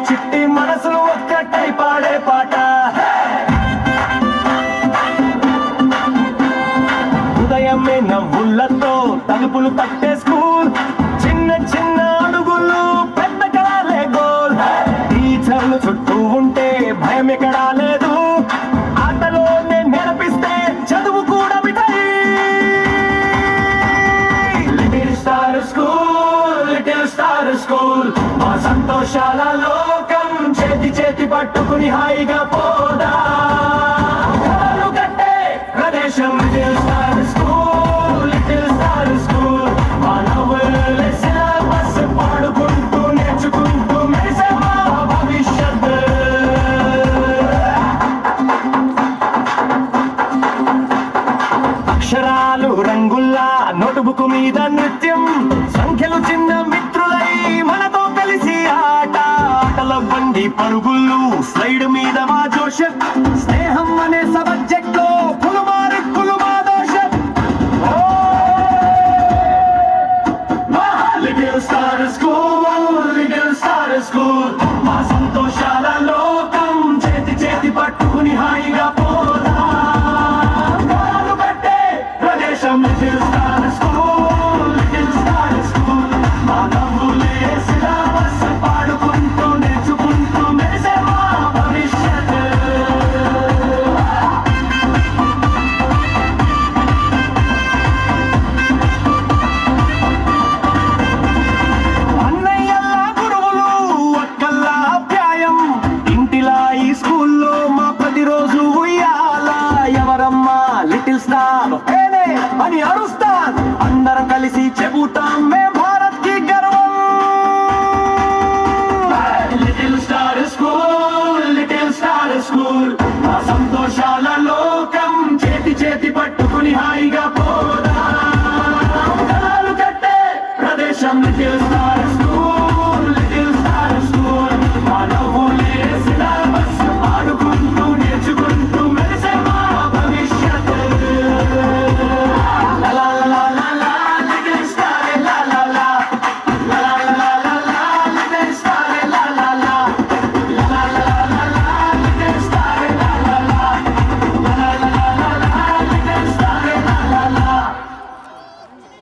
చిట్టి మనసులు ఒక్కటై పాడే పాట. ఉదయమే నవ్వులతో తలుపులు తట్టే స్కూల్, చిన్న చిన్న అడుగులు పెద్ద కళలే గోల్. టీచర్లు చుట్టూ ఉంటే భయం ఎక్కడా లేదు, ఆటలోనే నేర్పిస్తే చదువు కూడా మిఠాయి. Little star school, little star school, మా సంతోషాల లోకం చేతి చేతి పట్టుకుని హాయిగా పోదా. కలలు కట్టే ప్రదేశం little star school, little star school, మా నవ్వుల సిలబస్ పాడుకుంటూ నేర్చుకుంటూ మెరిసే మా భవిష్యత్. అక్షరాలు రంగుల్లా నోటుబుక్ మీద నృత్యం, సంఖ్యలు చిన్న మిత్రులై మనతో కలిసి ఆట. ఆటల బండి పరుగుళ్ళు స్లైడ్ మీద మా జోష, స్నేహం అనే సబ్జెక్ట్ లో పులుమారుక్కులు మా దోష. Little star school, little star school, మా సంతోషాల లోకం చేతి చేతి పట్టుకుని హాయిగా పోదా. కాలు కట్టే ప్రదేశం little star school, little star school, మా నవ్వులే సిలబస్ పాడుకుంటూ నేర్చుకుంటూ మెరిసే మా భవిష్యత్. అన్నయ్యల్లా గురువులు, అక్కల్లా అప్యాయం, ఇంటిలా ఈ స్కూల్లో మా ప్రతిరోజు ఉయ్యాల. ఎవరమ్మా లిటిల్ స్టార్ అని అరుస్తాం, అందరం కలిసి చెబుతాం మేం భారత్ కి గర్వం. Little star school, little star school, మా సంతోషాల లోకం చేతి చేతి పట్టుకుని హాయిగా